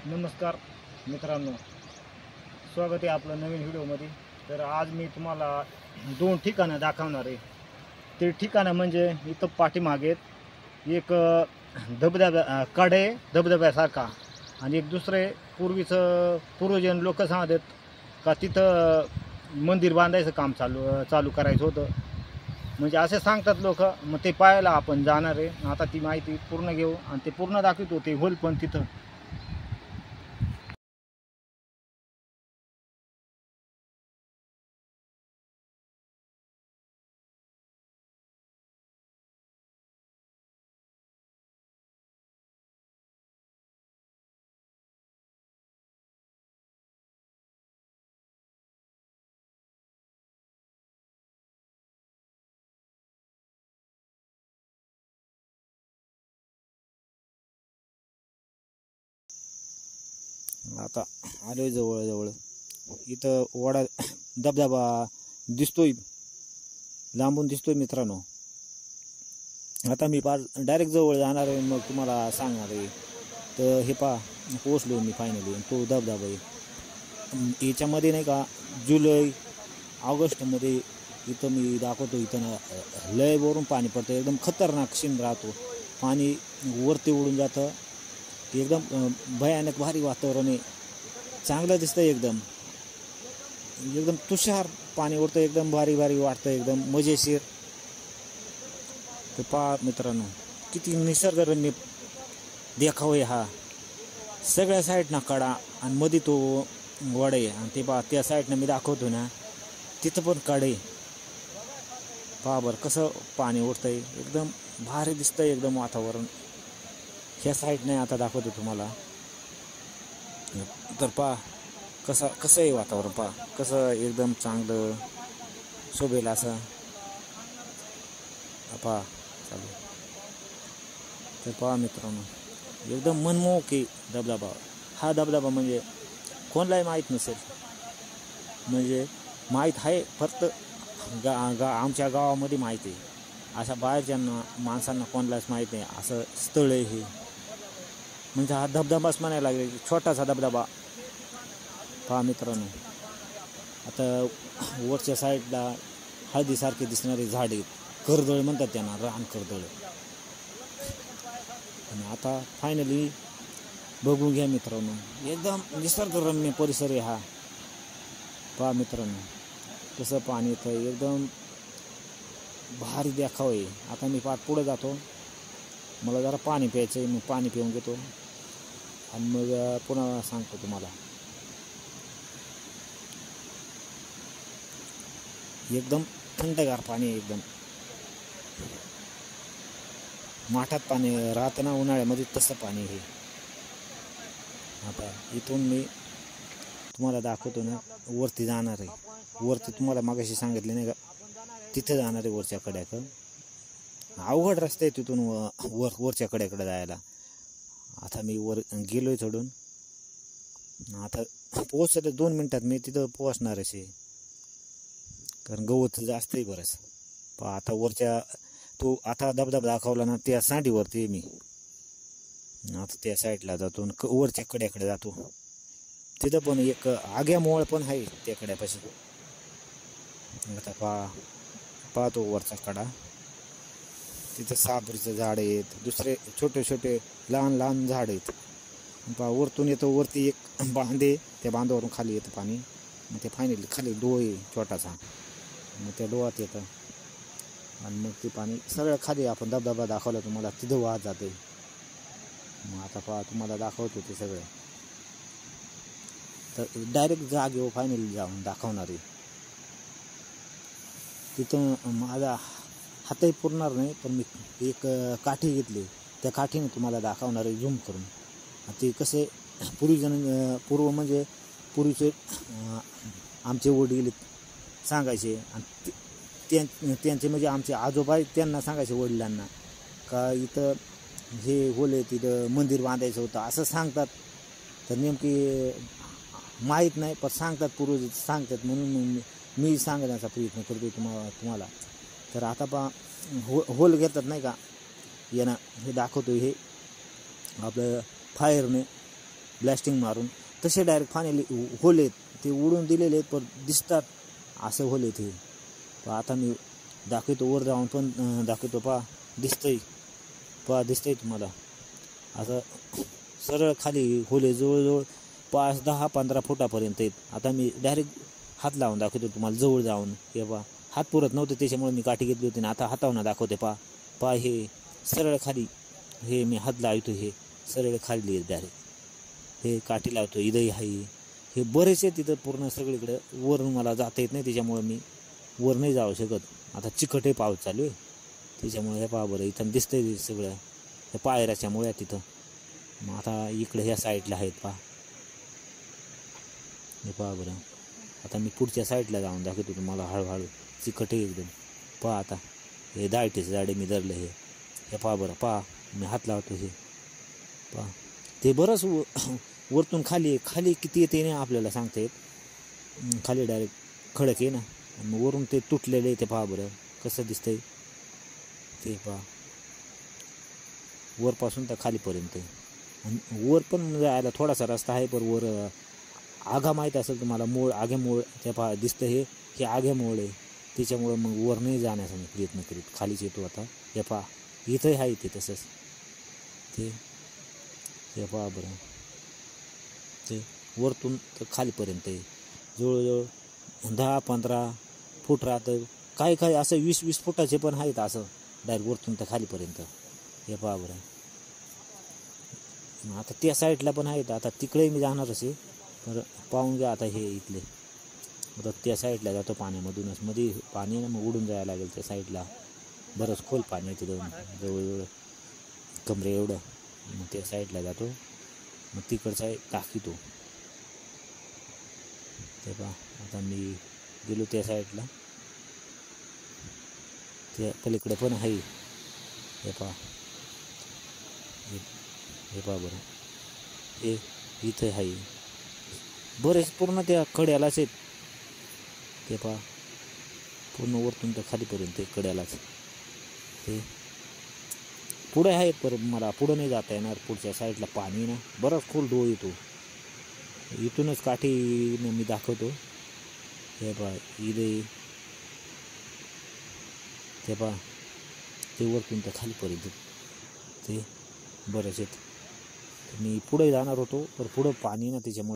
नमस्कार मित्रांनो, स्वागत आहे आपलं नवीन व्हिडिओमध्ये। तर आज मी तुम्हाला दोन ठिकाणं दाखवणार आहे। ते ठिकाणं म्हणजे इथं पाठीमागे एक धबधबा कडे धबधब्यासारखा, आणि एक दुसरे पूर्वजन लोक सांगतात का तिथं मंदिर बांधायचं काम चालू करायचं होतं, म्हणजे असे सांगतात लोक। मग ते पाहायला आपण जाणार आहे। आता ती माहिती पूर्ण घेऊ आणि ते पूर्ण दाखवतो ते होल पण तिथं। आता आलोय जवळ इथं वडा धबधबा दिसतोय, लांबून दिसतोय मित्रांनो। आता मी डायरेक्ट जवळ जाणार आहे, मग तुम्हाला सांगणार आहे। तर हे पोचलो मी फायनली। तो धबधबा आहे याच्यामध्ये नाही का, जुलै ऑगस्टमध्ये इथं मी दाखवतो। इथं ना लय वरून पाणी पडतं, एकदम खतरनाक सीन राहतो। पाणी वरती उडून जातं, एकदम भयानक भारी वातावरण आहे, चांगलं दिसतं एकदम। तुषार पाणी उडतं, एकदम भारी वाटतं, एकदम मजेशीर। तर पहा मित्रांनो, किती निसर्गरम्य देखावा हा। सगळ्या साईडना कडा आणि मध्ये तो वड आहे, आणि ते त्या साईडनं मी दाखवतो ना, तिथं पण कडे। पहा बरं कसं पाणी उडतंय, एकदम भारी दिसतंय एकदम वातावरण। ह्या साईडने आता दाखवतो तुम्हाला। तर पहा कसं आहे वातावरण, पहा कसं एकदम चांगलं शोभेल असं। पहा चालू। तर पहा मित्रांनो, एकदम मनमोहक आहे धबधबा। हा धबधबा म्हणजे कोणालाही माहीत नसेल, म्हणजे माहीत आहे फक्त आमच्या गावामध्ये माहीत आहे। अशा बाहेरच्या माणसांना कोणालाच माहीत नाही असं स्थळ आहे हे। म्हणजे हा धबधबाच म्हणायला लागले, छोटासा धबधबा। पहा मित्रांनो, आता वरच्या साईडला हळदीसारखे दिसणारे झाड आहेत, कर्दळ म्हणतात त्यांना, रान कर्दळ। आणि आता फायनली बघून घ्या मित्रांनो, एकदम निसर्गरम्य परिसर आहे हा। पहा मित्रांनो कसं पाणी येतं, एकदम भारी देखाव आहे। आता मी पुढे जातो, मला जरा पाणी प्यायचं आहे, मग पाणी पिऊन घेतो आणि मग पुन्हा सांगतो तुम्हाला। एकदम थंडगार पाणी आहे, एकदम माठात पाणी राहतं ना उन्हाळ्यामध्ये, तसं पाणी हे। आता इथून मी तुम्हाला दाखवतो ना, वरती जाणार आहे। वरती तुम्हाला मागाशी सांगितले नाही का, तिथं जाणार आहे वरच्या कड्याकडं। अवघड रस्ता आहे तिथून वरच्या कड्याकडे जायला। आता मी वर गेलोय चढून, आता पोहोचले 2 मिनिटात मी तिथं पोहोचणार आहे, कारण गवत जास्त आहे बरंच। आता वरच्या आता धबधबा दाखवला ना, त्या सांडीवरती मी आता त्या साईडला जातो, वरच्या कड्याकडे जातो। तिथं पण एक आग्या मोळ पण आहे त्या कड्यापाशी। आता पाहतो वरचा कडा, तिथं साबरीचं झाड आहेत, दुसरे छोटे लहान झाड आहेत। वरतून येतो, वरती एक बांधे, त्या बांधावरून खाली येतं पाणी। मग ते फायनली खाली डोह आहे छोटासा, मग त्या डोहात येतं आणि मग ते पाणी सगळं खाली, आपण धबधबा दाखवला तुम्हाला, तिथं वाहत जाते। मग आता तुम्हाला दाखवतो ते सगळं। तर डायरेक्ट जागेवर फायनली जाऊन दाखवणार आहे। तिथं माझा हातही पुरणार नाही, पण मी एक काठी घेतली, त्या काठीने तुम्हाला दाखवणार आहे झूम करून। ते कसे पूर्व म्हणजे पूर्वीचे आमचे वडील सांगायचे, आणि त्यांचे म्हणजे आमचे आजोबा त्यांना सांगायचे वडिलांना का इथं हे होले, तिथं मंदिर बांधायचं होतं असं सांगतात। तर नेमकी माहीत नाही, पण सांगतात, पूर्वज सांगतात, म्हणून मी सांगण्याचा प्रयत्न करतो तुम्हाला। तर आता होल घेतात नाही का, यांना हे दाखवतो। हे आपलं फायरने ब्लास्टिंग मारून तसे डायरेक्ट पाणी होल आहेत ते उडून दिलेले आहेत पण दिसतात असं होले ते. आता मी दाखवतो वर जाऊन पण दाखवतो. दिसतंय तुम्हाला आता सरळ खाली होले जवळजवळ 5-10-15 फुटापर्यंत आहेत. आता मी डायरेक्ट हात लावून दाखवतो तुम्हाला जवळ जाऊन. हे हात पुरत नव्हते त्याच्यामुळे मी काठी घेतली होती ना आता हातावरून दाखवते. हे सरळ खाली हे मी हात लावतो हे सरळ खाली डायरेक्ट हे काठी लावतो. इथंही आहे हे बरेच आहे तिथं पूर्ण सगळीकडे. वरून मला जाता येत नाही त्याच्यामुळे मी वर नाही जाऊ शकत. आता चिकट पाऊस चालू आहे त्याच्यामुळे हे बरं इथं दिसतंय सगळं हे पायऱ्याच्या मुळ्या तिथं. मग आता इकडे ह्या साईडला आहेत हे बरं. आता मी पुढच्या साईडला जाऊन दाखवतो तुम्हाला हळूहळू. चिकट आहे एकदम. आता हे दायटेच झाडे मी धरलं हे बरं. मी हात लावतो हे ते बरंच वरतून खाली किती येते नाही आपल्याला सांगता येत. खाली डायरेक्ट खडक आहे ना आणि वरून ते तुटलेलं आहे ते बरं कसं दिसतंय ते वरपासून तर खालीपर्यंत. आणि वर पण जायला थोडासा रस्ता आहे पण वर आगा माहीत असेल तुम्हाला आगे मोळ ते दिसतं हे आगे मोळ आहे त्याच्यामुळं मग वर नाही जाण्याचा मी प्रयत्न करीत खालीच येतो. आता हे इथंही आहे ते तसंच ते बरं ते वरतून तर खालीपर्यंत आहे जवळजवळ 10-15 फूट राहतं. काही असं 20-20 फुटाचे पण आहेत असं डायरेक्ट वरतून तर खालीपर्यंत. हे बरं. आता त्या साईडला पण आहेत. आता तिकडे मी जाणारच आहे तर पाहून घ्या. आता हे इथले आता त्या साईडला जातो पाण्यामधूनच. मध्ये पाणी ना मग उडून जायला लागेल त्या साईडला. बरंच खोल पाणी आहे तिथं जवळजवळ कमरे एवढं. मग त्या साईडला जातो मग तिकडचा टाकीतो ते आता मी गेलो त्या साईडला. त्या पलीकडे पण आहे हे बरं हे इथं आहे बरेच पूर्ण त्या कड्यालाच आहेत ते पूर्ण वरतून तर खालीपर्यंत कड्यालाच. ते पुढे आहेत पर मला पुढं नाही जाता येणार. पुढच्या साईडला पाणी ना बराच खोल डोळ येतो. इथूनच काठीनं मी दाखवतो हे इथे ते वरतून तर खालीपर्यंत ते बरेच आहेत. मी पुढे जाणार होतो पण पुढं पाणी ना त्याच्यामुळे